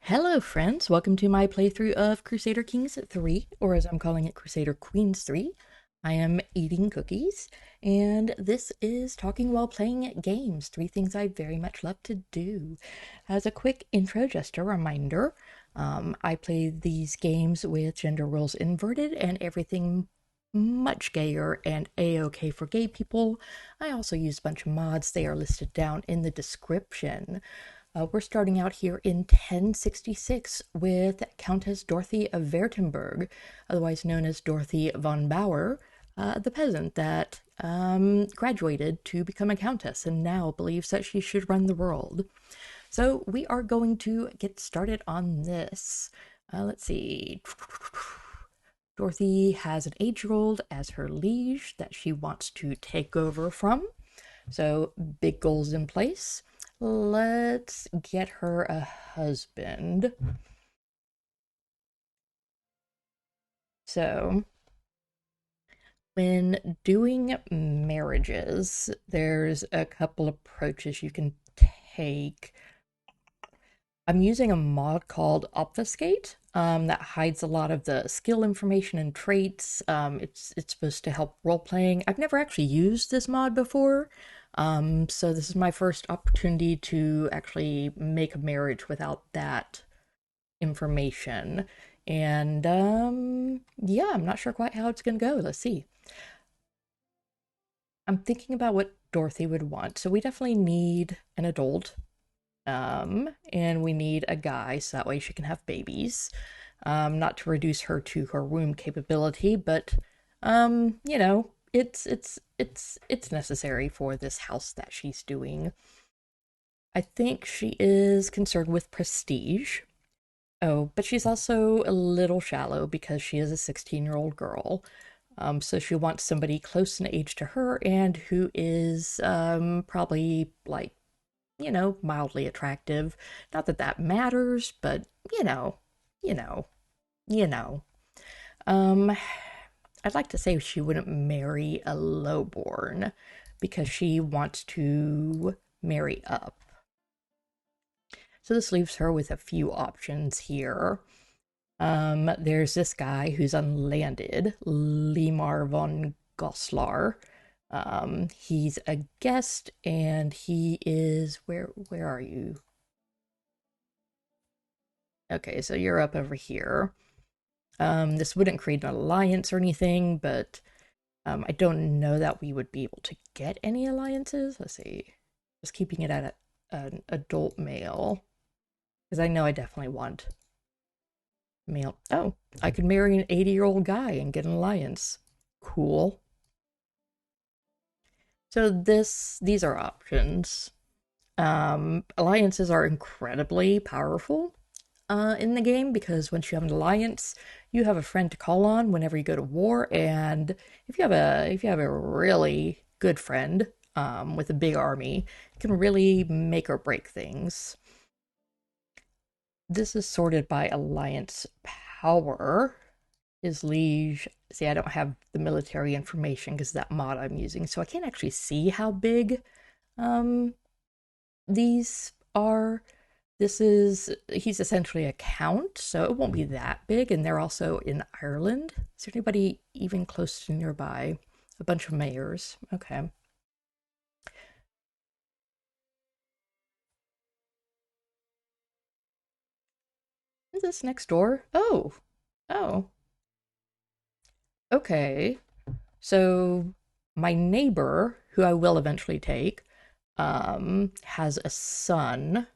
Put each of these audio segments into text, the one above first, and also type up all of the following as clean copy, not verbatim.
Hello friends, welcome to my playthrough of Crusader Kings 3, or as I'm calling it, Crusader Queens 3. I am eating cookies, and this is talking while playing games, 3 things I very much love to do. As a quick intro, just a reminder, I play these games with gender roles inverted and everything much gayer and a-okay for gay people. I also use a bunch of mods, they are listed down in the description. We're starting out here in 1066 with Countess Dorothy of Wertenberg, otherwise known as Dorothy von Bauer, the peasant that graduated to become a countess and now believes that she should run the world. So we are going to get started on this. Let's see. Dorothy has an 8-year-old as her liege that she wants to take over from. So big goals in place. Let's get her a husband. So, when doing marriages, there's a couple approaches you can take. I'm using a mod called obfusCKate that hides a lot of the skill information and traits. It's supposed to help role playing. I've never actually used this mod before, so this is my first opportunity to actually make a marriage without that information. And yeah, I'm not sure quite how it's gonna go. Let's see. I'm thinking about what Dorothy would want. So we definitely need an adult. And we need a guy so that way she can have babies. Not to reduce her to her womb capability, but you know, it's necessary for this house that she's doing. I think she is concerned with prestige. Oh, but she's also a little shallow because she is a 16-year-old girl. So she wants somebody close in age to her and who is probably like, you know, mildly attractive. Not that that matters, but you know, you know, you know. Um, I'd like to say she wouldn't marry a lowborn because she wants to marry up. So this leaves her with a few options here. There's this guy who's unlanded, Limar von Goslar. He's a guest, and he is where are you? Okay, so you're up over here. This wouldn't create an alliance or anything, but I don't know that we would be able to get any alliances. Let's see. Just keeping it at an adult male, because I know I definitely want male. Oh, I could marry an 80-year-old guy and get an alliance. Cool. So these are options. Alliances are incredibly powerful in the game because once you have an alliance, you have a friend to call on whenever you go to war. And if you have a really good friend with a big army, it can really make or break things. This is sorted by alliance power. His liege. See, I don't have the military information because that mod I'm using, so I can't actually see how big um, these are. He's essentially a count, so it won't be that big, and they're also in Ireland. Is there anybody even close to nearby? A bunch of mayors. Okay. Is this next door? Oh. Oh. Okay. So my neighbor, who I will eventually take, has a son,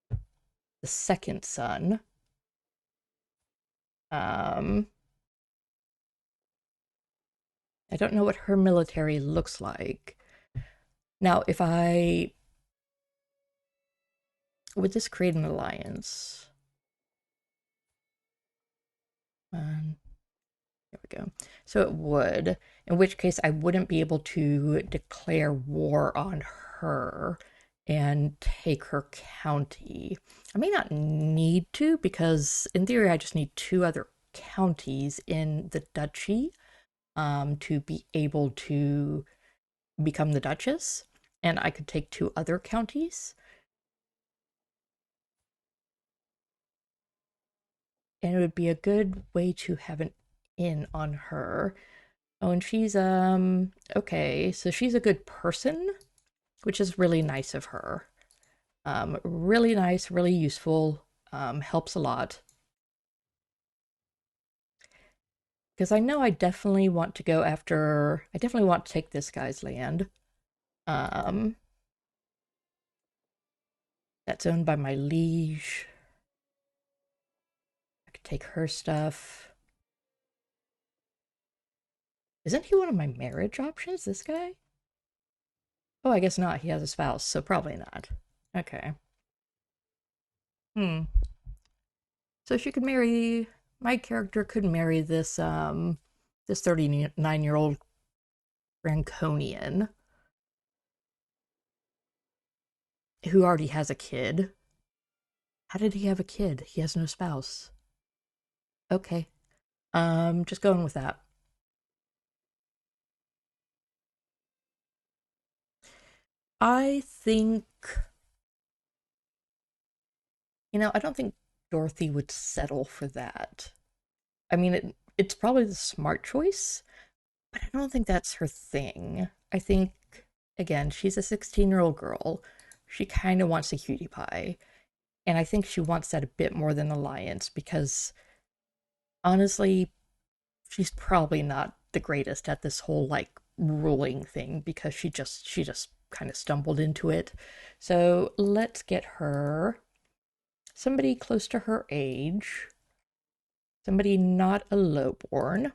the second son. Um, I don't know what her military looks like. Now, if I would this create an alliance? There we go. So it would, in which case I wouldn't be able to declare war on her and take her county. I may not need to because in theory I just need 2 other counties in the duchy to be able to become the duchess, and I could take 2 other counties. and it would be a good way to have an in on her. Oh, and she's okay, so she's a good person, which is really nice of her. Really nice, really useful, helps a lot. Because I know I definitely want to go after, I definitely want to take this guy's land. Um, that's owned by my liege. I could take her stuff. Isn't he one of my marriage options, this guy? Oh, I guess not. He has a spouse, so probably not. Okay. Hmm. So she could marry, my character could marry this 39-year-old Ranconian who already has a kid. How did he have a kid? He has no spouse. Okay. Just going with that. I think, I don't think Dorothy would settle for that. I mean, it's probably the smart choice, but I don't think that's her thing. I think, again, she's a 16-year-old girl. She kind of wants a cutie pie. And I think she wants that a bit more than Alliance because honestly, she's probably not the greatest at this whole like ruling thing because she just kind of stumbled into it. So let's get her somebody close to her age, somebody not a lowborn,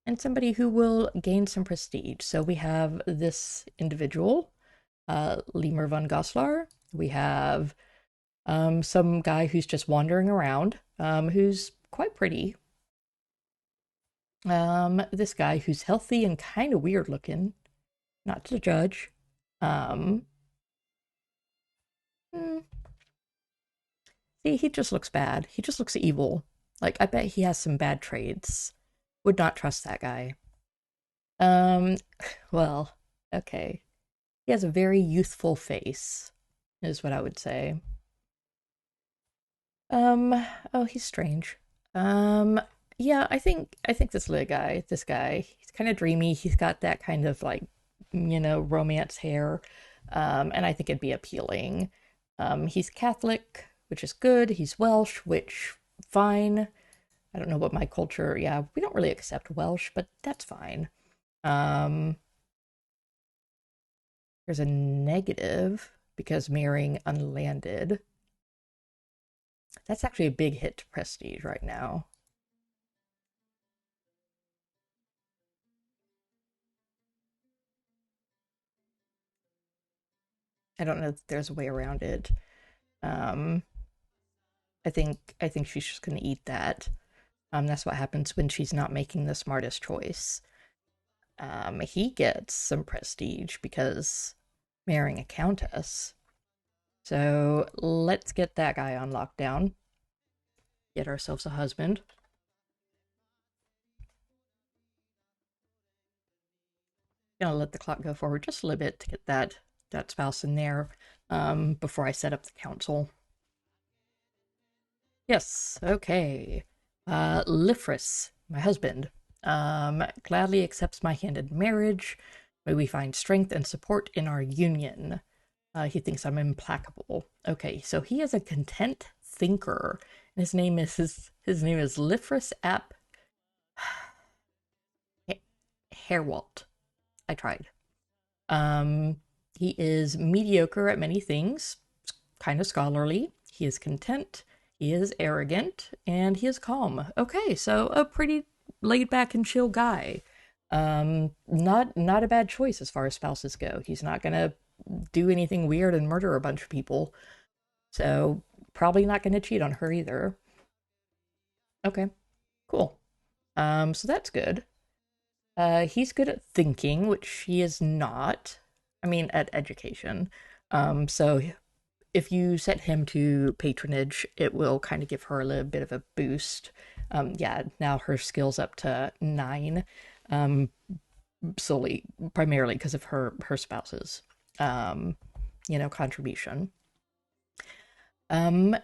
and somebody who will gain some prestige. So we have this individual, Lemur von Goslar. We have some guy who's just wandering around, who's quite pretty. This guy who's healthy and kind of weird looking, not to judge. Um, hmm, See, he just looks bad. He just looks evil. Like, I bet he has some bad traits. Would not trust that guy. Um, well, okay. He has a very youthful face, is what I would say. Oh, he's strange. Um, yeah, I think this guy, he's kind of dreamy. He's got that kind of like, romance hair. And I think it'd be appealing. He's Catholic, which is good. He's Welsh, which fine. I don't know what my culture, yeah, we don't really accept Welsh, but that's fine. Um, there's a negative because marrying unlanded. That's actually a big hit to prestige right now. I don't know if there's a way around it. Um, I think she's just gonna eat that. That's what happens when she's not making the smartest choice. He gets some prestige because marrying a countess. So let's get that guy on lockdown. Get ourselves a husband. Gonna let the clock go forward just a little bit to get that spouse in there before I set up the council. Yes, okay. Lifris, my husband, gladly accepts my hand in marriage. May we find strength and support in our union. He thinks I'm implacable. Okay, so he is a content thinker. And his name is Lifris Ap Hairwalt. I tried. Um, he is mediocre at many things, kind of scholarly. He is content. He is arrogant, and he is calm. Okay, so a pretty laid back and chill guy. Not a bad choice as far as spouses go. He's not gonna do anything weird and murder a bunch of people. So probably not gonna cheat on her either. Okay, cool. So that's good. He's good at thinking, which he is not. I mean, at education. So if you set him to patronage, it will kind of give her a little bit of a boost. Yeah, now her skill's up to 9, um, solely, primarily because of her spouse's, contribution. Um,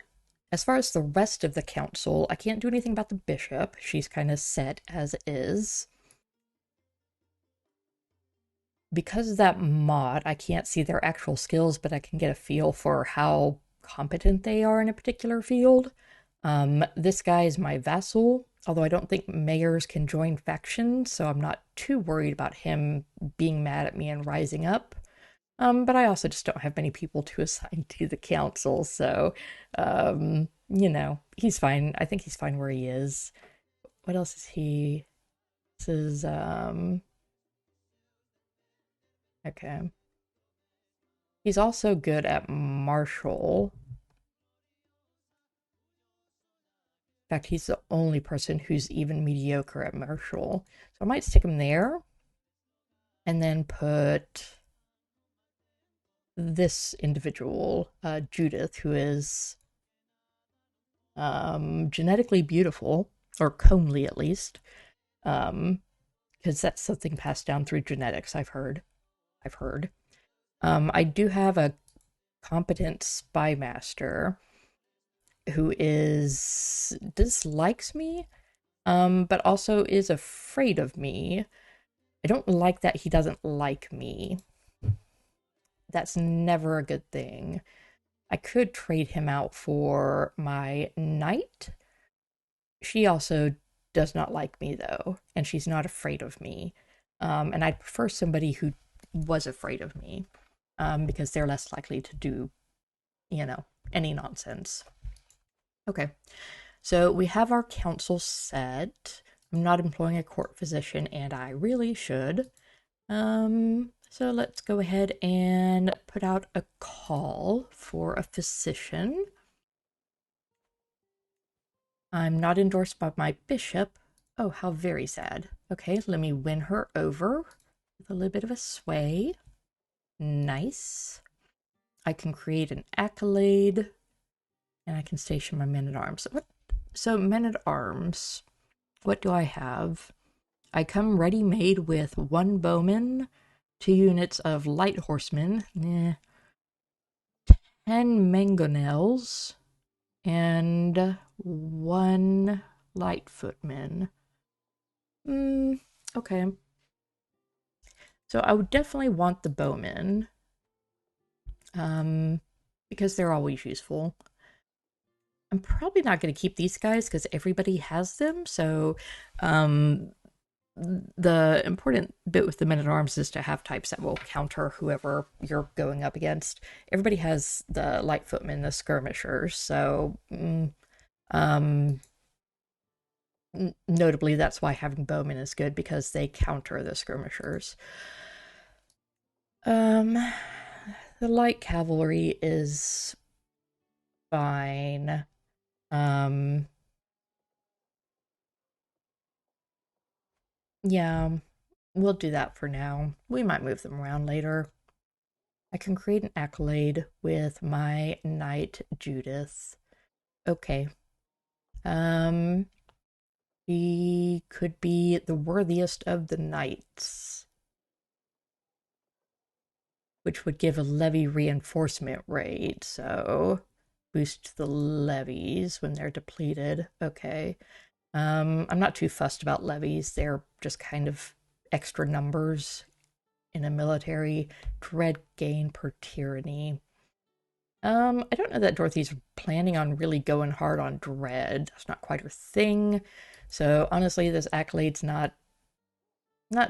As far as the rest of the council, I can't do anything about the bishop. She's kind of set as is. Because of that mod, I can't see their actual skills, but I can get a feel for how competent they are in a particular field. This guy is my vassal, although I don't think mayors can join factions, so I'm not too worried about him being mad at me and rising up. But I also just don't have many people to assign to the council, so, he's fine. I think he's fine where he is. What else is he? This is, okay. He's also good at martial. In fact, he's the only person who's even mediocre at martial. So I might stick him there and then put this individual, Judith, who is genetically beautiful, or comely at least, because that's something passed down through genetics, I've heard. I do have a competent spy master who dislikes me, but also is afraid of me. I don't like that he doesn't like me. That's never a good thing. I could trade him out for my knight. She also does not like me, though, and she's not afraid of me. And I'd prefer somebody who was afraid of me, because they're less likely to do, any nonsense. Okay, so we have our council set. I'm not employing a court physician, and I really should. So let's go ahead and put out a call for a physician. I'm not endorsed by my bishop. Oh, how very sad. Okay, let me win her over with a little bit of a sway. Nice. I can create an accolade, and I can station my men-at-arms. So men-at-arms, what do I have? I come ready-made with 1 bowman, 2 units of light horsemen, 10 mangonels, and 1 light footman. Okay. So I would definitely want the bowmen, because they're always useful. I'm probably not going to keep these guys because everybody has them, so the important bit with the men-at-arms is to have types that will counter whoever you're going up against. Everybody has the light footmen, the skirmishers, so notably that's why having bowmen is good, because they counter the skirmishers. The light cavalry is fine. Yeah, we'll do that for now. We might move them around later. I can create an accolade with my knight Judith. Okay. He could be the worthiest of the knights, which would give a levy reinforcement rate, so boost the levies when they're depleted. Okay. I'm not too fussed about levies. They're just kind of extra numbers in a military. Dread gain per tyranny. I don't know that Dorothy's planning on really going hard on dread. That's not quite her thing. So honestly, this accolade's not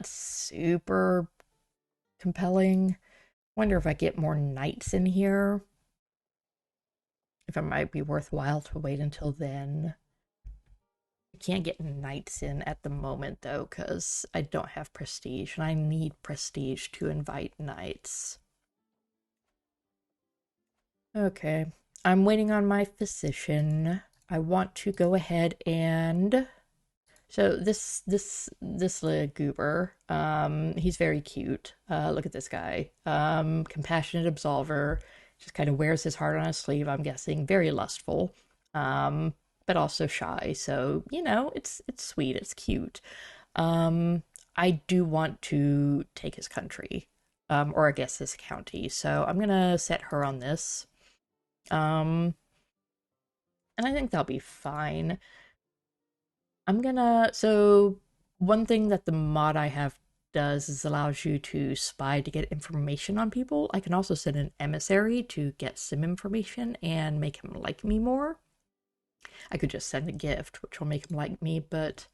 super compelling. Wonder if I get more knights in here. If it might be worthwhile to wait until then. I can't get knights in at the moment though, because I don't have prestige, and I need prestige to invite knights. Okay, I'm waiting on my physician. I want to go ahead and so this little goober, he's very cute. Look at this guy. Compassionate absolver, just kind of wears his heart on his sleeve, I'm guessing. Very lustful. But also shy. So, it's sweet, it's cute. I do want to take his country. Or I guess his county. So I'm gonna set her on this. and I think that'll be fine. So one thing that the mod I have does is allows you to spy to get information on people. I can also send an emissary to get some information and make him like me more. I could just send a gift, which will make him like me, but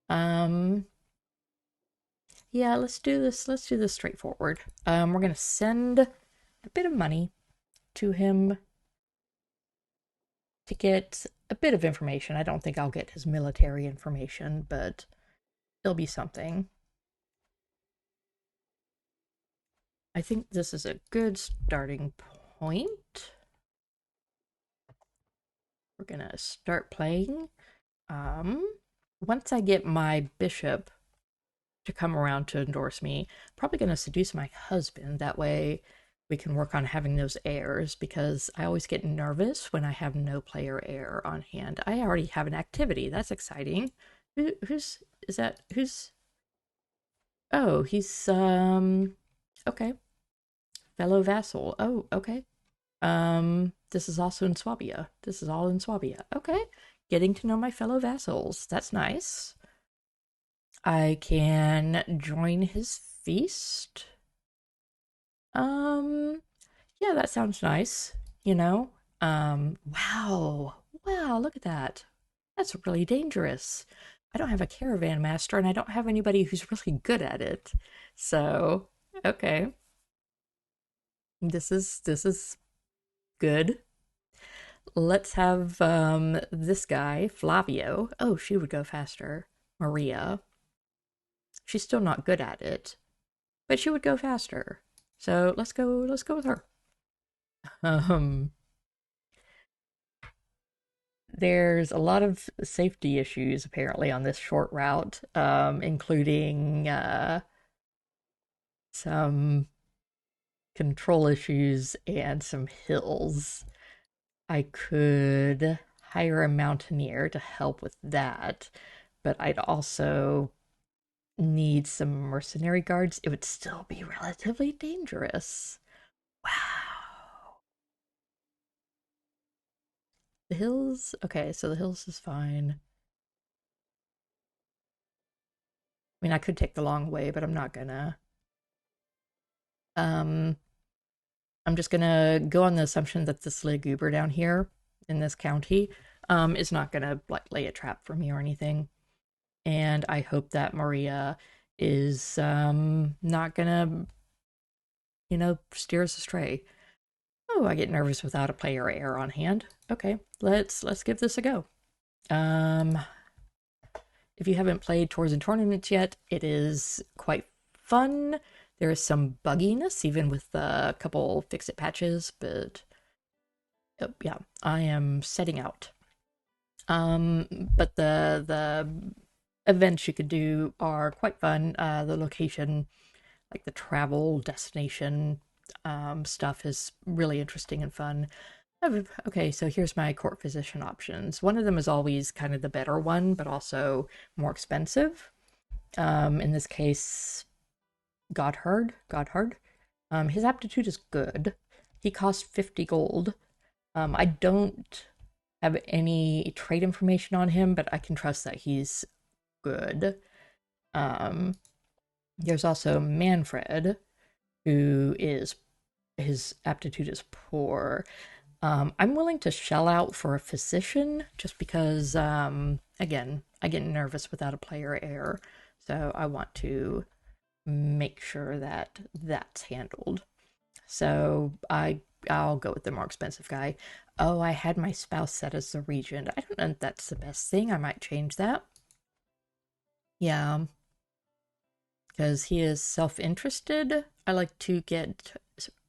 um yeah, let's do this. Let's do this straightforward. We're gonna send a bit of money to him to get a bit of information. I don't think I'll get his military information, but it'll be something. I think this is a good starting point. We're gonna start playing. Once I get my bishop to come around to endorse me, I'm probably gonna seduce my husband. That way we can work on having those heirs, because I always get nervous when I have no player heir on hand. I already have an activity. That's exciting. Who's is that? Who's Oh, he's okay. Fellow vassal. Oh, okay. This is also in Swabia. This is all in Swabia. Okay. Getting to know my fellow vassals. That's nice. I can join his feast. Yeah, that sounds nice. You know? Wow. Wow, look at that. That's really dangerous. I don't have a caravan master and I don't have anybody who's really good at it. So, okay. This is good. Let's have this guy, Flavio. Oh, she would go faster. Maria. She's still not good at it, but she would go faster. So let's go with her. Um there's a lot of safety issues apparently on this short route, including some control issues and some hills. I could hire a mountaineer to help with that, but I'd also need some mercenary guards. It would still be relatively dangerous. Wow. The hills? Okay, so the hills is fine. I mean, I could take the long way, but I'm not gonna. Um, I'm just gonna go on the assumption that this Goober down here in this county is not gonna like lay a trap for me or anything. And I hope that Maria is not gonna, steer us astray. Oh, I get nervous without a player heir on hand. Okay, let's give this a go. Um, if you haven't played Tours and Tournaments yet, it is quite fun. There is some bugginess, even with a couple fix-it patches, but yeah, I am setting out. But the events you could do are quite fun. The location, like the travel destination stuff, is really interesting and fun. Okay, so here's my court physician options. One of them is always kind of the better one, but also more expensive. In this case, Godhard. His aptitude is good. He costs 50 gold. I don't have any trade information on him, but I can trust that he's good. Um, there's also Manfred, who is his aptitude is poor. I'm willing to shell out for a physician just because, again, I get nervous without a player heir, so I want to make sure that that's handled. So I'll go with the more expensive guy. Oh, I had my spouse set as the regent. I don't know if that's the best thing. I might change that. Yeah, because he is self-interested. I like to get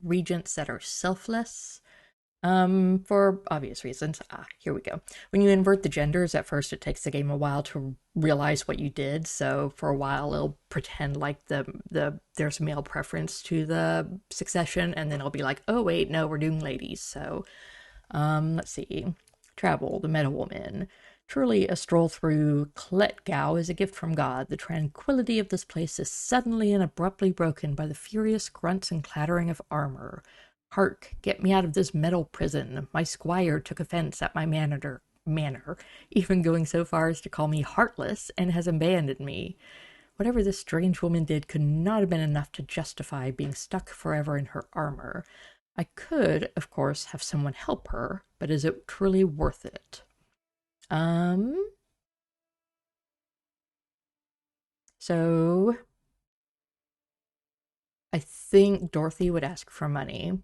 regents that are selfless. For obvious reasons. Here we go. When you invert the genders, at first it takes the game a while to realize what you did. So for a while it'll pretend like there's male preference to the succession, and then it'll be like, oh wait, no, we're doing ladies. So let's see. Travel, the Meta Woman. Truly, a stroll through Kletgau is a gift from God. The tranquility of this place is suddenly and abruptly broken by the furious grunts and clattering of armor. Hark, get me out of this metal prison. My squire took offense at my manner, even going so far as to call me heartless, and has abandoned me. Whatever this strange woman did could not have been enough to justify being stuck forever in her armor. I could, of course, have someone help her, but is it truly worth it? So I think Dorothy would ask for money.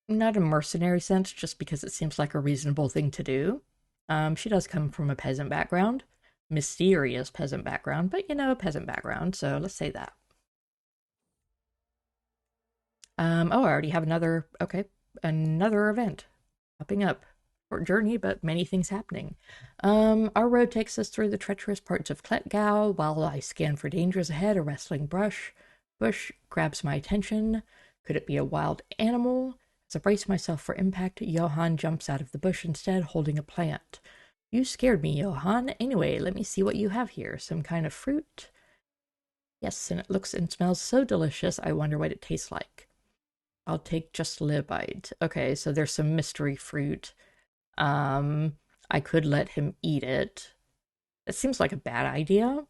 Not a mercenary sense, just because it seems like a reasonable thing to do. She does come from a peasant background, mysterious peasant background, but peasant background, so let's say that. Oh, I already have another event popping up. Short journey, but many things happening. Our road takes us through the treacherous parts of Kletgau. While I scan for dangers ahead, a rustling bush grabs my attention. Could it be a wild animal? As I brace myself for impact, Johann jumps out of the bush instead, holding a plant. You scared me, Johann. Anyway, let me see what you have here. Some kind of fruit? Yes, and it looks and smells so delicious, I wonder what it tastes like. I'll take just a little bite. Okay, so there's some mystery fruit. Um, I could let him eat it. It seems like a bad idea.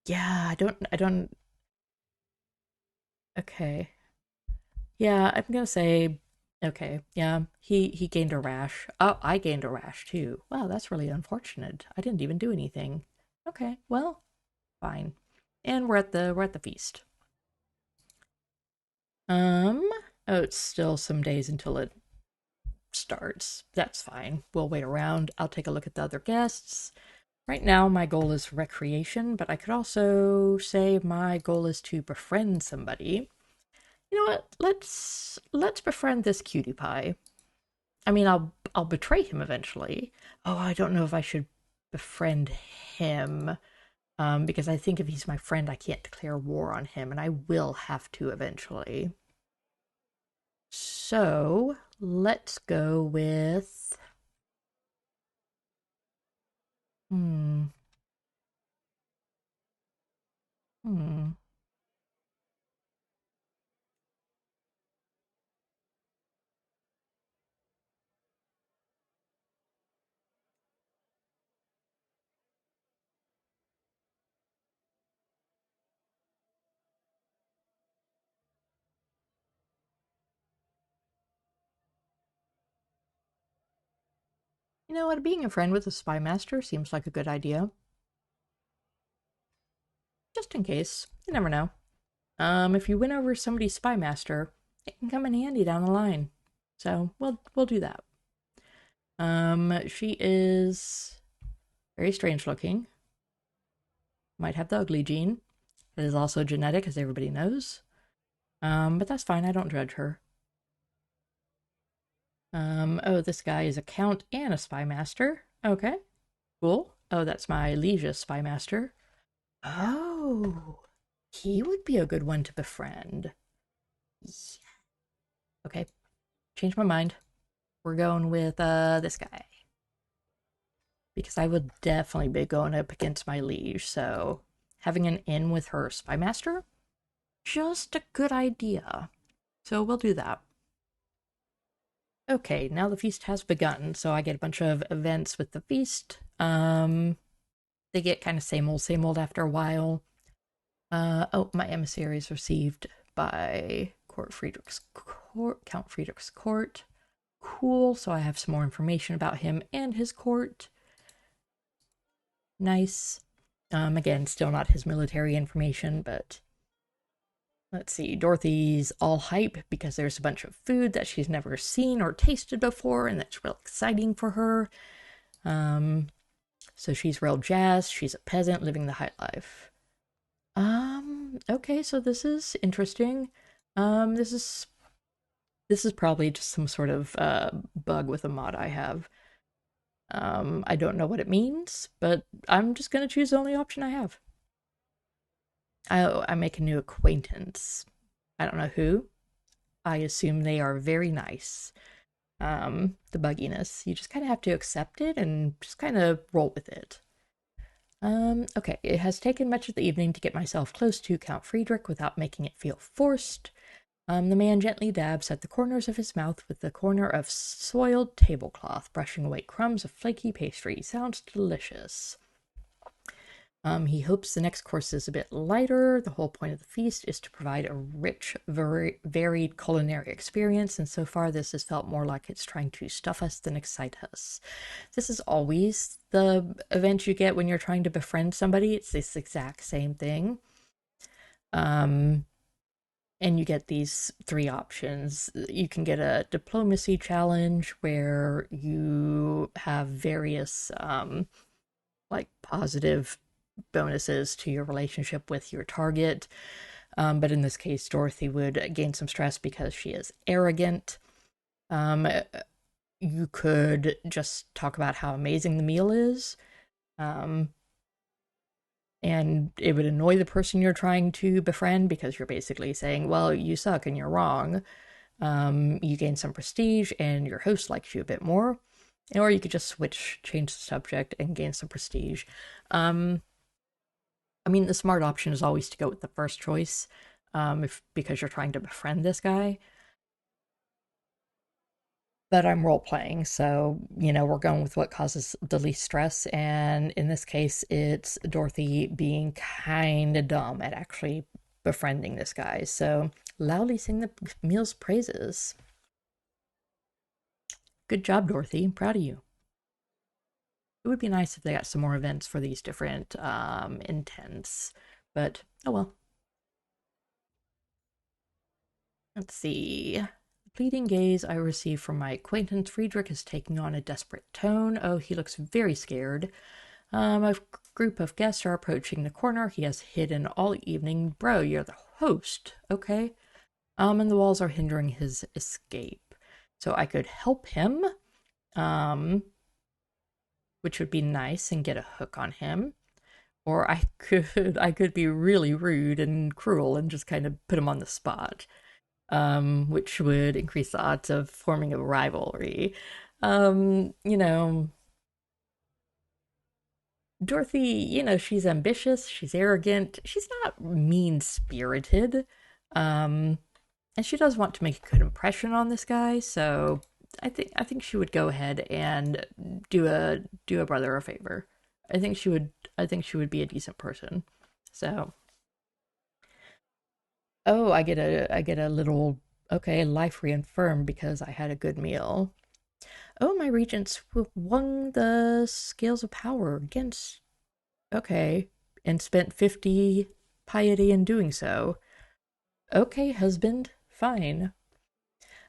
Yeah, I don't. Okay. Yeah, I'm gonna say, okay, yeah, he gained a rash. Oh, I gained a rash too. Wow, that's really unfortunate. I didn't even do anything. Okay, well, fine. And we're at the feast. Um, oh, it's still some days until it starts. That's fine. We'll wait around. I'll take a look at the other guests. Right now, my goal is recreation, but I could also say my goal is to befriend somebody. You know what? Let's befriend this cutie pie. I mean, I'll betray him eventually. Oh, I don't know if I should befriend him. Because I think if he's my friend, I can't declare war on him, and I will have to eventually. So let's go with. Hmm. Hmm. You know what? Being a friend with a spy master seems like a good idea. Just in case. You never know. If you win over somebody's spy master, it can come in handy down the line. So we'll do that. She is very strange looking. Might have the ugly gene. It is also genetic, as everybody knows. But that's fine. I don't judge her. Oh, this guy is a count and a spy master. Okay, cool. Oh, that's my liege spy master. Oh, he would be a good one to befriend. Yeah. Okay, change my mind. We're going with this guy because I would definitely be going up against my liege. So having an in with her spy master, just a good idea. So we'll do that. Okay, now the feast has begun, so I get a bunch of events with the feast. They get kind of same old after a while. Oh, my emissary is received by Count Friedrich's court. Cool, so I have some more information about him and his court. Nice. Again, still not his military information, but let's see. Dorothy's all hype because there's a bunch of food that she's never seen or tasted before, and that's real exciting for her. So she's real jazzed. She's a peasant living the high life. Okay, so this is interesting. This is probably just some sort of bug with a mod I have. I don't know what it means, but I'm just gonna choose the only option I have. I make a new acquaintance. I don't know who. I assume they are very nice. The bugginess. You just kind of have to accept it and just kind of roll with it. Okay, it has taken much of the evening to get myself close to Count Friedrich without making it feel forced. The man gently dabs at the corners of his mouth with the corner of soiled tablecloth, brushing away crumbs of flaky pastry. Sounds delicious. He hopes the next course is a bit lighter. The whole point of the feast is to provide a rich, varied culinary experience, and so far this has felt more like it's trying to stuff us than excite us. This is always the event you get when you're trying to befriend somebody. It's this exact same thing. And you get these three options. You can get a diplomacy challenge where you have various like positive bonuses to your relationship with your target. But in this case, Dorothy would gain some stress because she is arrogant. You could just talk about how amazing the meal is. And it would annoy the person you're trying to befriend because you're basically saying, well, you suck and you're wrong. You gain some prestige and your host likes you a bit more. Or you could just change the subject and gain some prestige. I mean, the smart option is always to go with the first choice, because you're trying to befriend this guy. But I'm role playing, so we're going with what causes the least stress. And in this case, it's Dorothy being kind of dumb at actually befriending this guy. So loudly sing the meal's praises. Good job, Dorothy. I'm proud of you. It would be nice if they got some more events for these different intents, but oh well. Let's see. The pleading gaze I receive from my acquaintance Friedrich is taking on a desperate tone. Oh, he looks very scared. A group of guests are approaching the corner he has hidden all evening. Bro, you're the host, okay? And the walls are hindering his escape. So I could help him, which would be nice, and get a hook on him. Or I could be really rude and cruel and just kind of put him on the spot, which would increase the odds of forming a rivalry. You know, Dorothy, she's ambitious, she's arrogant, she's not mean-spirited. And she does want to make a good impression on this guy, so I think she would go ahead and do a brother a favor. I think she would be a decent person. So, oh, I get a little, okay, life reaffirmed because I had a good meal. Oh, my regents won the scales of power against, okay, and spent 50 piety in doing so. Okay, husband, fine.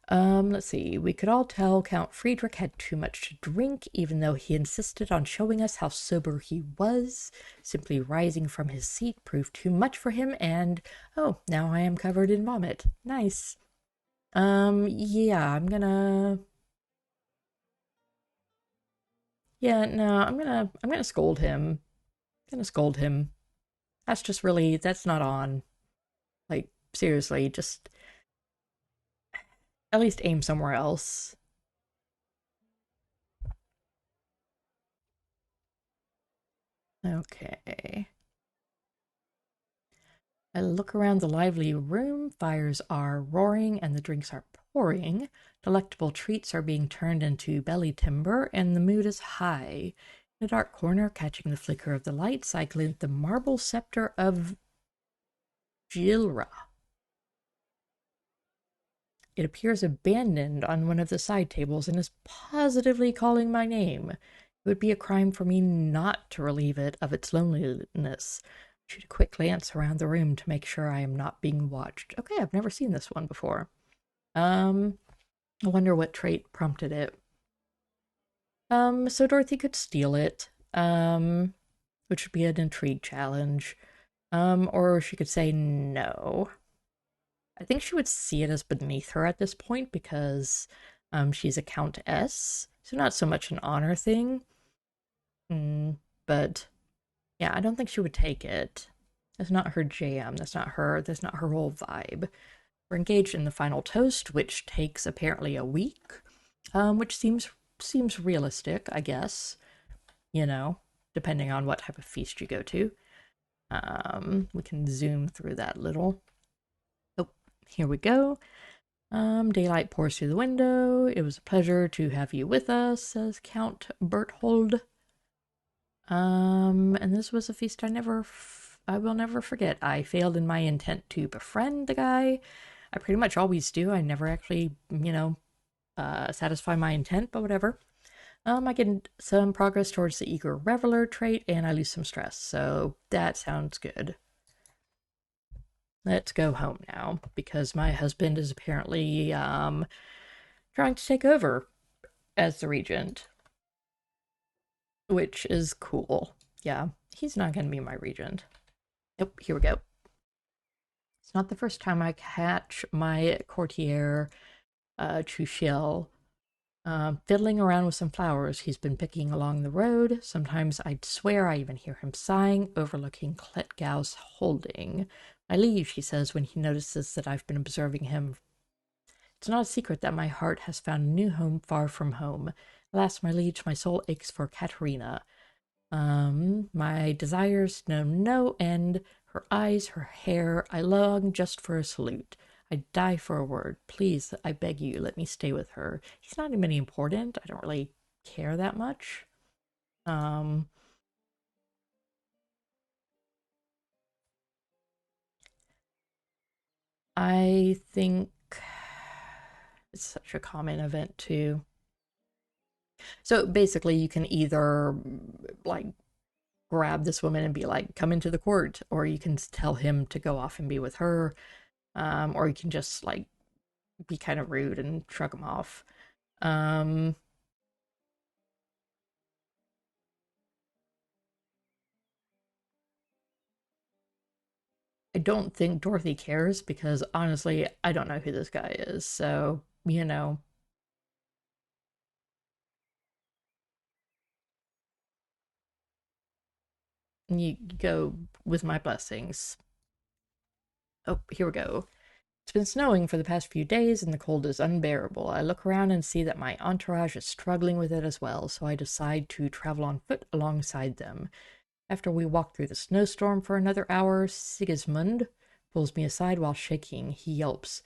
Let's see. We could all tell Count Friedrich had too much to drink, even though he insisted on showing us how sober he was. Simply rising from his seat proved too much for him, and oh, now I am covered in vomit. Nice. Yeah, yeah, no, I'm gonna scold him. I'm gonna scold him. That's not on. Like, seriously, just at least aim somewhere else. Okay. I look around the lively room. Fires are roaring and the drinks are pouring. Delectable treats are being turned into belly timber, and the mood is high. In a dark corner, catching the flicker of the lights, I glint the marble scepter of Jilra. It appears abandoned on one of the side tables and is positively calling my name. It would be a crime for me not to relieve it of its loneliness. Shoot a quick glance around the room to make sure I am not being watched. Okay, I've never seen this one before. I wonder what trait prompted it. So Dorothy could steal it, which would be an intrigue challenge. Or she could say no. I think she would see it as beneath her at this point because she's a countess, so not so much an honor thing. But yeah, I don't think she would take it. That's not her jam. That's not her. That's not her whole vibe. We're engaged in the final toast, which takes apparently a week, which seems realistic, I guess. Depending on what type of feast you go to. We can zoom through that little. Oh, here we go. Daylight pours through the window. It was a pleasure to have you with us, says Count Berthold. And this was a feast I will never forget. I failed in my intent to befriend the guy. I pretty much always do. I never actually, satisfy my intent, but whatever. I get some progress towards the eager reveler trait, and I lose some stress, so that sounds good. Let's go home now, because my husband is apparently, trying to take over as the regent, which is cool. Yeah, he's not going to be my regent. Oh, here we go. It's not the first time I catch my courtier, Chuchiel, fiddling around with some flowers he's been picking along the road. Sometimes I'd swear I even hear him sighing, overlooking Kletgau's holding. My liege, he says when he notices that I've been observing him. It's not a secret that my heart has found a new home far from home. Alas, my liege, my soul aches for Katerina. My desires know no end. Her eyes, her hair, I long just for a salute. I'd die for a word. Please, I beg you, let me stay with her. He's not even important. I don't really care that much. I think it's such a common event too. So basically, you can either like grab this woman and be like, come into the court, or you can tell him to go off and be with her, or you can just like be kind of rude and shrug him off. Um, I don't think Dorothy cares because honestly, I don't know who this guy is. So, you go with my blessings. Oh, here we go. It's been snowing for the past few days and the cold is unbearable. I look around and see that my entourage is struggling with it as well, so I decide to travel on foot alongside them. After we walk through the snowstorm for another hour, Sigismund pulls me aside while shaking. He yelps,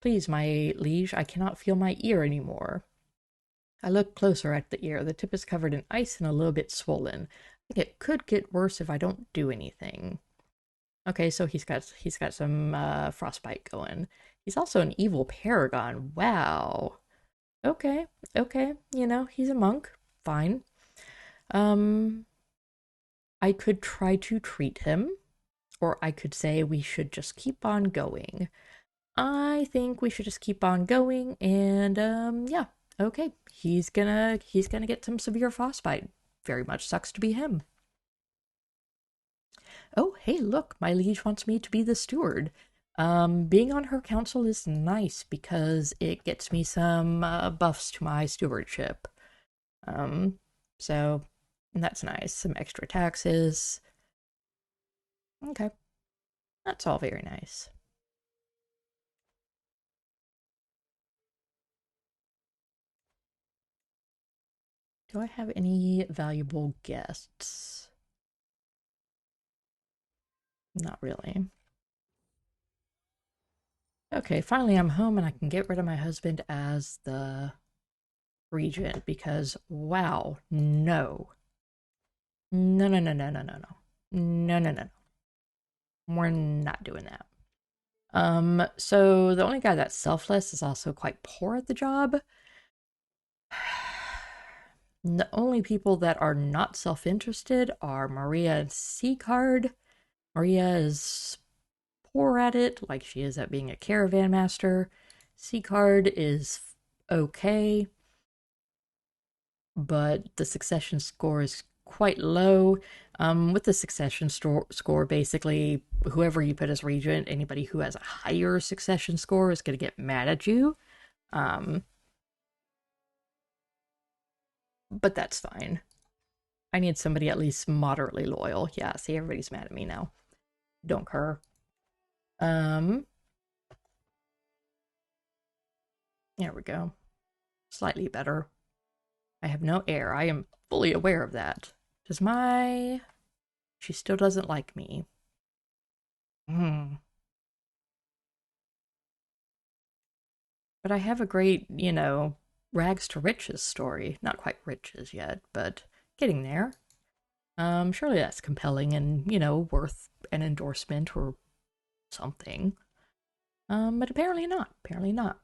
"Please, my liege, I cannot feel my ear any more." I look closer at the ear. The tip is covered in ice and a little bit swollen. I think it could get worse if I don't do anything. Okay, so he's got some frostbite going. He's also an evil paragon. Wow. Okay, okay. He's a monk. Fine. Um, I could try to treat him, or I could say we should just keep on going. I think we should just keep on going, and yeah, okay. He's gonna get some severe frostbite. Very much sucks to be him. Oh, hey, look, my liege wants me to be the steward. Being on her council is nice because it gets me some buffs to my stewardship. Um, so that's nice. Some extra taxes. Okay, that's all very nice. Do I have any valuable guests? Not really. Okay, finally I'm home and I can get rid of my husband as the regent because, wow, no. No, no, no, no, no, no, no. No, no, no, no. We're not doing that. So the only guy that's selfless is also quite poor at the job. The only people that are not self-interested are Maria and Seacard. Maria is poor at it, like she is at being a caravan master. Seacard is okay, but the succession score is quite low. With the succession score, basically, whoever you put as regent, anybody who has a higher succession score is going to get mad at you. Um, but that's fine. I need somebody at least moderately loyal. Yeah, see, everybody's mad at me now. Don't care. Um, there we go. Slightly better. I have no heir. I am fully aware of that. Does my... She still doesn't like me. Hmm. But I have a great, rags to riches story. Not quite riches yet, but getting there. Surely that's compelling and, worth an endorsement or something. But apparently not. Apparently not.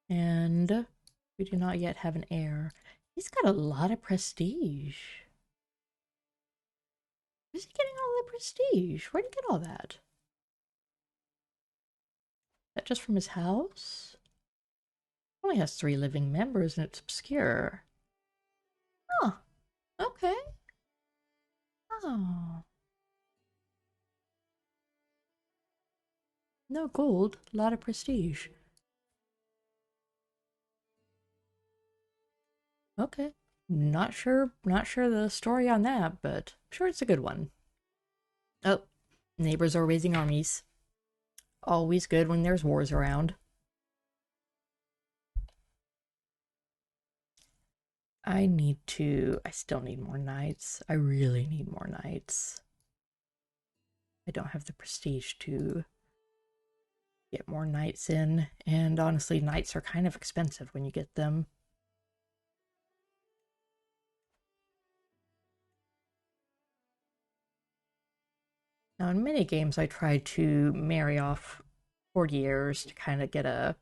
And we do not yet have an heir. He's got a lot of prestige. Where's he getting all the prestige? Where'd he get all that? Is that just from his house? Only has 3 living members and it's obscure. Huh. Okay. Oh. No gold, a lot of prestige. Okay. Not sure the story on that, but I'm sure it's a good one. Oh, neighbors are raising armies. Always good when there's wars around. I still need more knights. I really need more knights. I don't have the prestige to get more knights in, and honestly, knights are kind of expensive when you get them. Now, in many games, I try to marry off courtiers to kind of get a,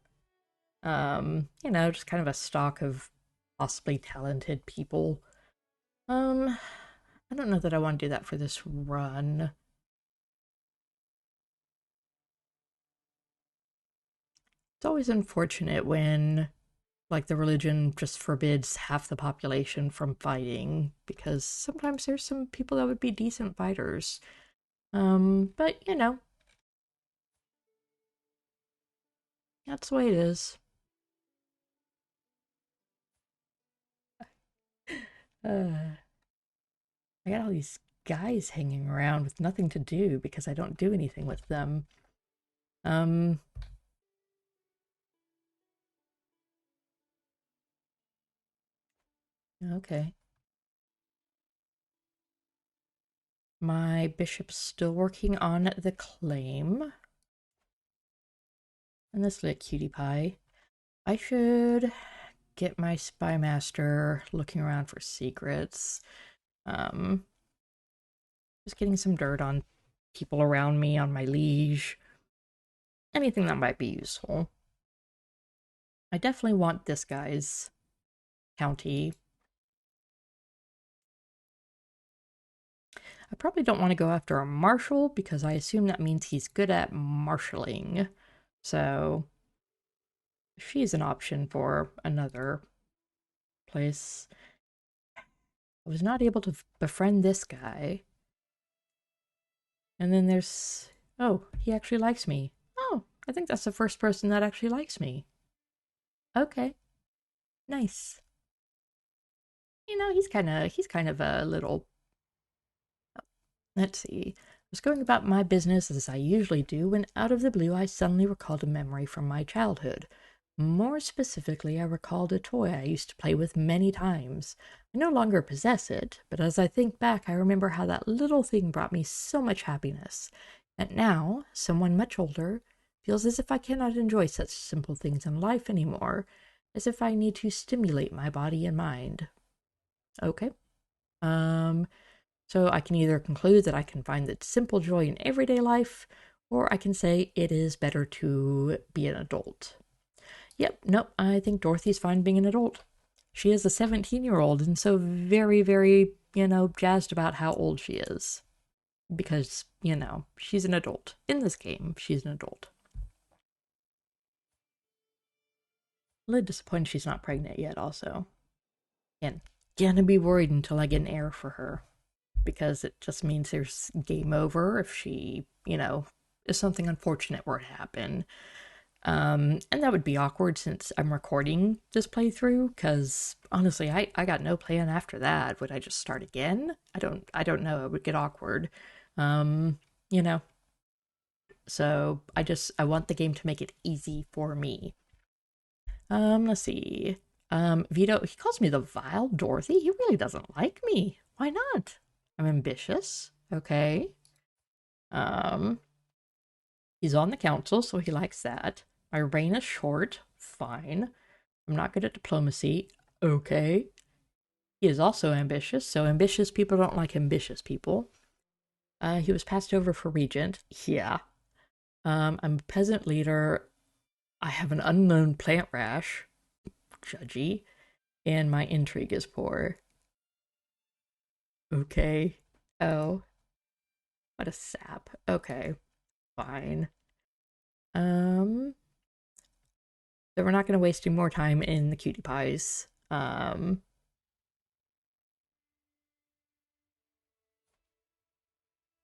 just kind of a stock of possibly talented people. I don't know that I want to do that for this run. It's always unfortunate when, like, the religion just forbids half the population from fighting, because sometimes there's some people that would be decent fighters. But, that's the way it is. Uh, I got all these guys hanging around with nothing to do because I don't do anything with them. Um, okay. My bishop's still working on the claim. And this little cutie pie. I should get my spy master looking around for secrets. Um, just getting some dirt on people around me, on my liege. Anything that might be useful. I definitely want this guy's county. I probably don't want to go after a marshal because I assume that means he's good at marshaling. So she's an option for another place. I was not able to befriend this guy. And then there's... Oh, he actually likes me. Oh, I think that's the first person that actually likes me. Okay, nice. He's kind of a little... Let's see. I was going about my business as I usually do when out of the blue I suddenly recalled a memory from my childhood. More specifically, I recalled a toy I used to play with many times. I no longer possess it, but as I think back, I remember how that little thing brought me so much happiness. And now, someone much older, feels as if I cannot enjoy such simple things in life anymore, as if I need to stimulate my body and mind. Okay. Um, so I can either conclude that I can find the simple joy in everyday life, or I can say it is better to be an adult. Yep, nope, I think Dorothy's fine being an adult. She is a 17-year-old and so very, very, jazzed about how old she is. Because, she's an adult. In this game, she's an adult. A little disappointed she's not pregnant yet, also. And gonna be worried until I get an heir for her. Because it just means there's game over if she, if something unfortunate were to happen. And that would be awkward since I'm recording this playthrough, because honestly, I got no plan after that. Would I just start again? I don't know. It would get awkward. Um, you know. So I want the game to make it easy for me. Let's see. Vito, he calls me the vile Dorothy. He really doesn't like me. Why not? I'm ambitious. Okay. Um, he's on the council, so he likes that. My reign is short. Fine. I'm not good at diplomacy. Okay. He is also ambitious, so ambitious people don't like ambitious people. He was passed over for regent. Yeah. I'm a peasant leader. I have an unknown plant rash. Judgy. And my intrigue is poor. Okay. Oh, what a sap. Okay. Fine. Um, so we're not going to waste any more time in the cutie pies.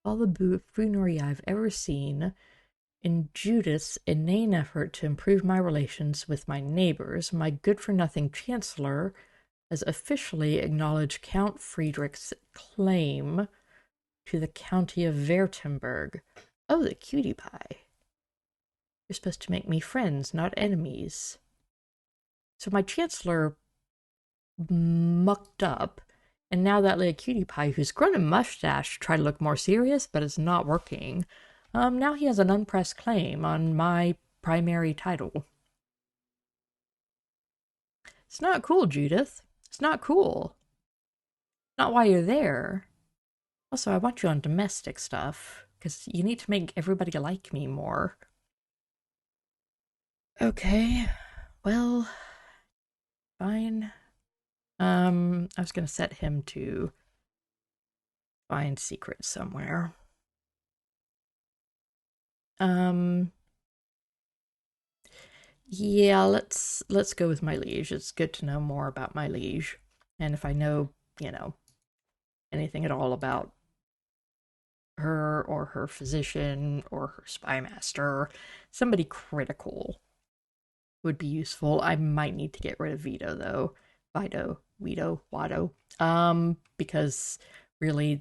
All the buffoonery I've ever seen. In Judas, in an effort to improve my relations with my neighbors, my good-for-nothing chancellor has officially acknowledged Count Friedrich's claim to the county of Württemberg. Oh, the cutie pie. You're supposed to make me friends, not enemies. So my chancellor mucked up, and now that little cutie pie who's grown a mustache to try to look more serious, but it's not working. Now he has an unpressed claim on my primary title. It's not cool, Judith. It's not cool. Not why you're there. Also, I want you on domestic stuff, because you need to make everybody like me more. Okay, well, fine. I was gonna set him to find secrets somewhere. Um, yeah, let's go with my liege. It's good to know more about my liege, and if I know, anything at all about her or her physician or her spy master, somebody critical would be useful. I might need to get rid of Vito though. Wado. Because really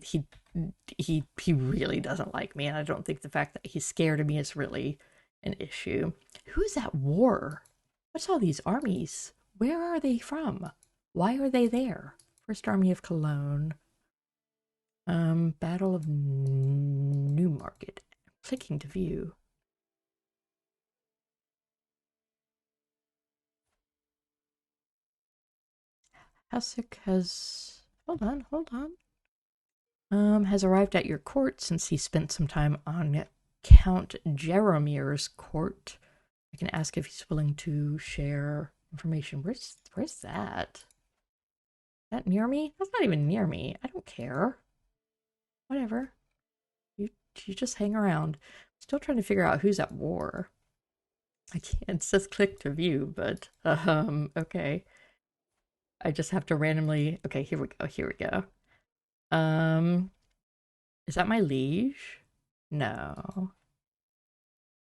he really doesn't like me, and I don't think the fact that he's scared of me is really an issue. Who's at war? What's all these armies? Where are they from? Why are they there? First Army of Cologne. Battle of Newmarket. Clicking to view. Hasek has... Hold on. Has arrived at your court since he spent some time on Count Jeromir's court. I can ask if he's willing to share information. Where's that? Is that near me? That's not even near me. I don't care. Whatever. You just hang around. Still trying to figure out who's at war. I can't. It says click to view, but okay. I just have to randomly. Okay, here we go. Is that my liege? No.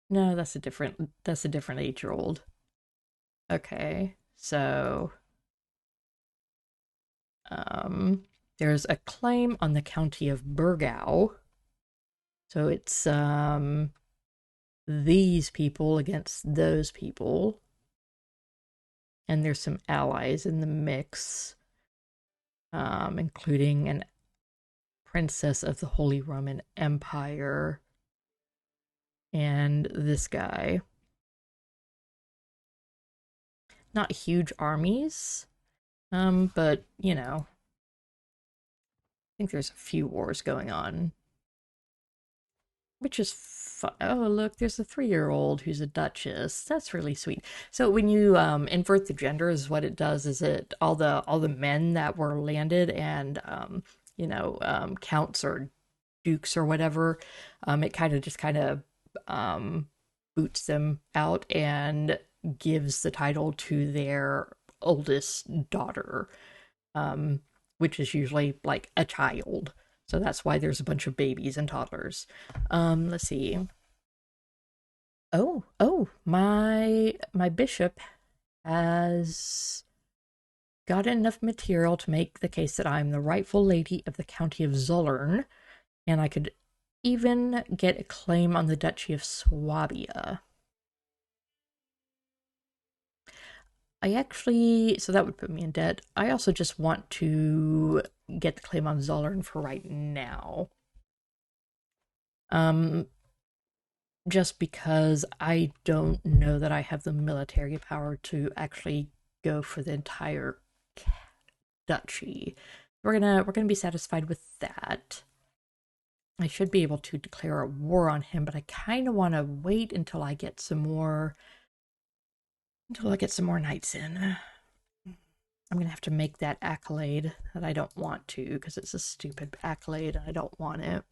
No, that's a different 8-year-old. Okay. So there's a claim on the county of Burgau. So it's these people against those people. And there's some allies in the mix, including an princess of the Holy Roman Empire and this guy. Not huge armies, but I think there's a few wars going on, which is fun. Oh, look, there's a 3-year-old who's a duchess. That's really sweet. So when you invert the genders, what it does is all the men that were landed and counts or dukes or whatever, it kind of boots them out and gives the title to their oldest daughter, which is usually like a child. So that's why there's a bunch of babies and toddlers. Let's see. Oh, my bishop has got enough material to make the case that I'm the rightful lady of the county of Zollern, and I could even get a claim on the Duchy of Swabia. I actually, so that would put me in debt. I also just want to get the claim on Zollern for right now. Um, just because I don't know that I have the military power to actually go for the entire duchy. We're gonna be satisfied with that. I should be able to declare a war on him, but I kind of want to wait until I get some more knights in. I'm gonna have to make that accolade that I don't want to because it's a stupid accolade and I don't want it.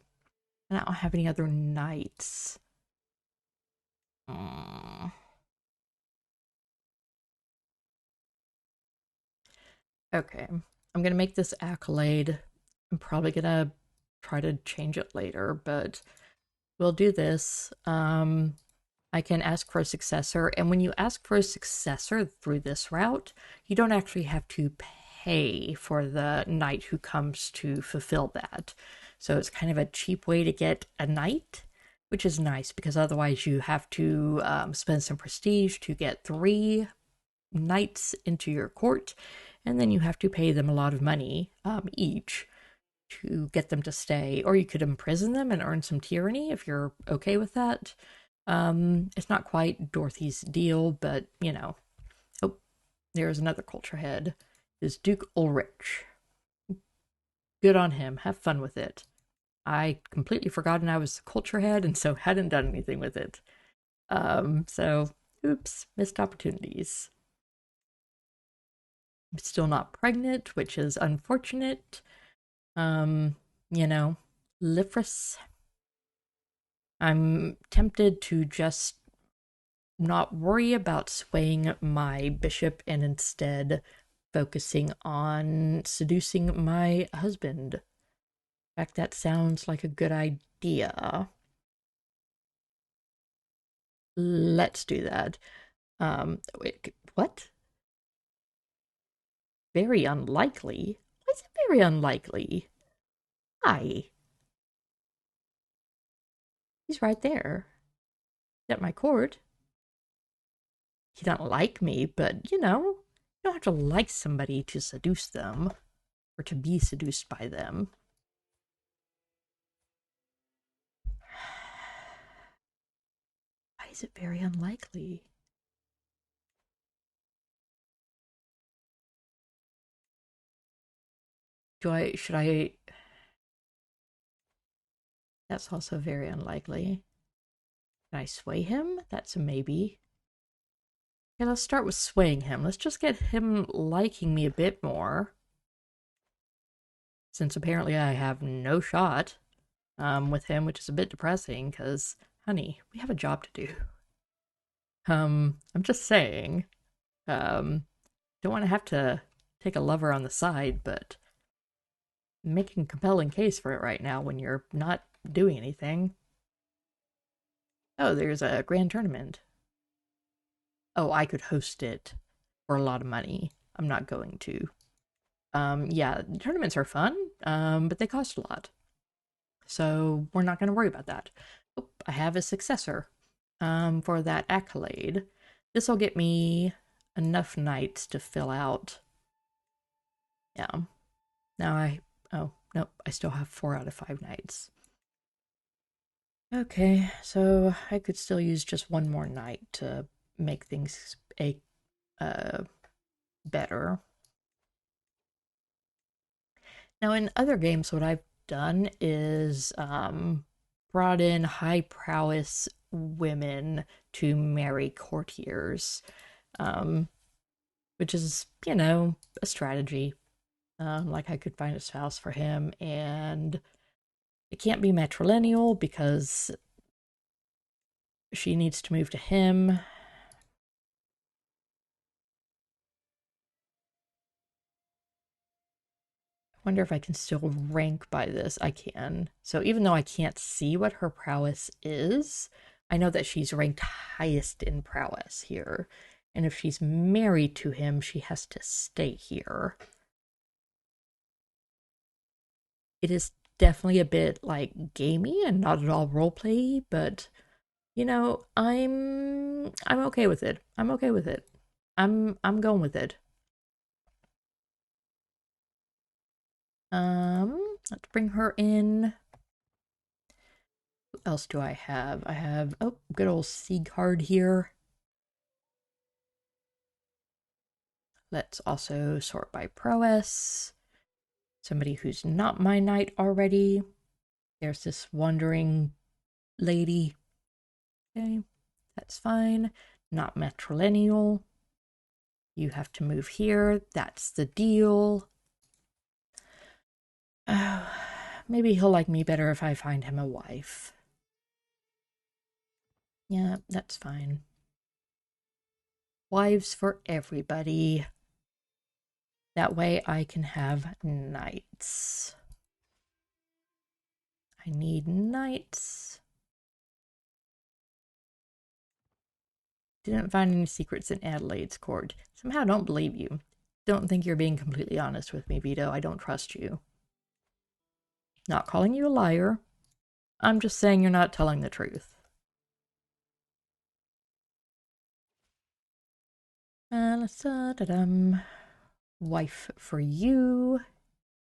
And I don't have any other knights. Mm. Okay, I'm gonna make this accolade. I'm probably gonna try to change it later, but we'll do this. I can ask for a successor, and when you ask for a successor through this route, you don't actually have to pay for the knight who comes to fulfill that. So it's kind of a cheap way to get a knight, which is nice because otherwise you have to spend some prestige to get 3 knights into your court, and then you have to pay them a lot of money each to get them to stay, or you could imprison them and earn some tyranny if you're okay with that. It's not quite Dorothy's deal, but you know. Oh, there's another culture head. Is Duke Ulrich. Good on him. Have fun with it. I completely forgotten I was the culture head and so hadn't done anything with it. So oops, missed opportunities. I'm still not pregnant, which is unfortunate. Um, you know, Lifris. I'm tempted to just not worry about swaying my bishop and instead focusing on seducing my husband. In fact, that sounds like a good idea. Let's do that. Wait, what? Very unlikely? Why is it very unlikely? Why? He's right there. At my court. He don't like me, but you don't have to like somebody to seduce them or to be seduced by them. Why is it very unlikely? Should I? That's also very unlikely. Can I sway him? That's a maybe. Okay, let's start with swaying him. Let's just get him liking me a bit more. Since apparently I have no shot with him, which is a bit depressing because, honey, we have a job to do. I'm just saying. Um, don't want to have to take a lover on the side, but making a compelling case for it right now when you're not doing anything. Oh, there's a grand tournament. Oh, I could host it for a lot of money. I'm not going to. Yeah, tournaments are fun, but they cost a lot. So we're not going to worry about that. Oh, I have a successor for that accolade. This will get me enough knights to fill out. Yeah. Oh, nope, I still have 4 out of 5 knights. Okay, so I could still use just one more knight to make things uh, better. Now, in other games, what I've done is brought in high prowess women to marry courtiers, um, which is, a strategy. Like I could find a spouse for him, and it can't be matrilineal because she needs to move to him. Wonder if I can still rank by this. I can. So even though I can't see what her prowess is, I know that she's ranked highest in prowess here. And if she's married to him, she has to stay here. It is definitely a bit like gamey and not at all roleplay, but I'm okay with it. I'm okay with it. I'm going with it. Let's bring her in. Who else do I have? I have, oh, good old C card here. Let's also sort by prowess. Somebody who's not my knight already. There's this wandering lady. Okay, that's fine. Not matrilineal. You have to move here. That's the deal. Oh, maybe he'll like me better if I find him a wife. Yeah, that's fine. Wives for everybody. That way I can have knights. I need knights. Didn't find any secrets in Adelaide's court. Somehow don't believe you. Don't think you're being completely honest with me, Vito. I don't trust you. Not calling you a liar. I'm just saying you're not telling the truth. Wife for you.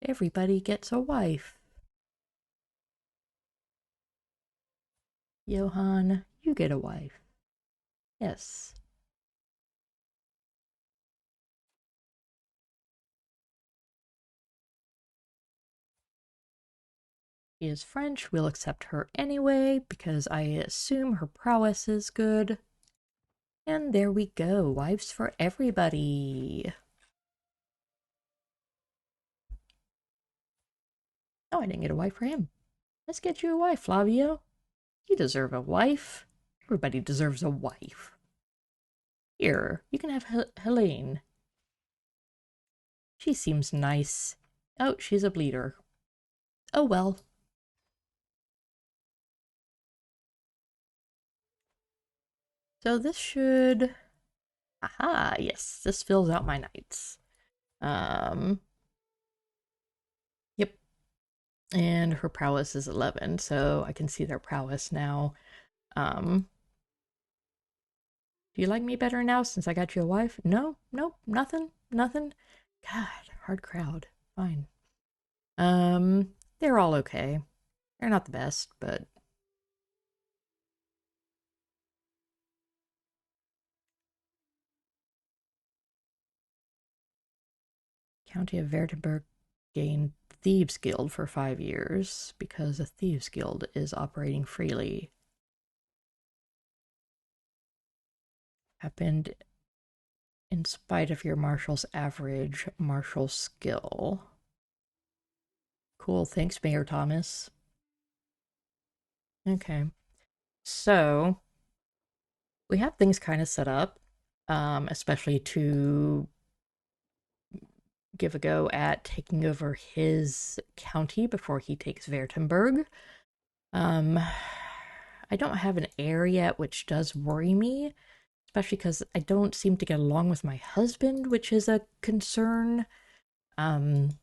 Everybody gets a wife. Johann, you get a wife. Yes. She is French. We'll accept her anyway because I assume her prowess is good. And there we go. Wives for everybody. Oh, I didn't get a wife for him. Let's get you a wife, Flavio. You deserve a wife. Everybody deserves a wife. Here, you can have Helene. She seems nice. Oh, she's a bleeder. Oh well. So this should... Aha, yes, this fills out my knights. Yep. And her prowess is 11, so I can see their prowess now. Do you like me better now since I got you a wife? No, nope, nothing, nothing. God, hard crowd. Fine. They're all okay. They're not the best, but... County of Vertenberg gained Thieves Guild for 5 years because a Thieves Guild is operating freely. Happened in spite of your marshal's average martial skill. Cool, thanks, Mayor Thomas. Okay, so we have things kind of set up, especially to give a go at taking over his county before he takes Vertenberg. I don't have an heir yet, which does worry me, especially because I don't seem to get along with my husband, which is a concern. And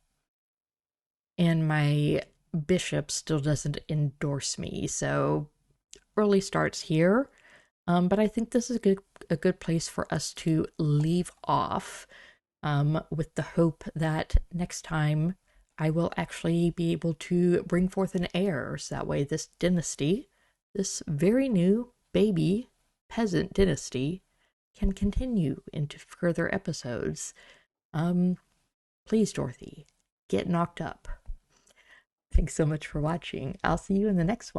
my bishop still doesn't endorse me, so early starts here. But I think this is a good place for us to leave off, with the hope that next time I will actually be able to bring forth an heir. So that way this dynasty, this very new baby peasant dynasty, can continue into further episodes. Please, Dorothy, get knocked up. Thanks so much for watching. I'll see you in the next one.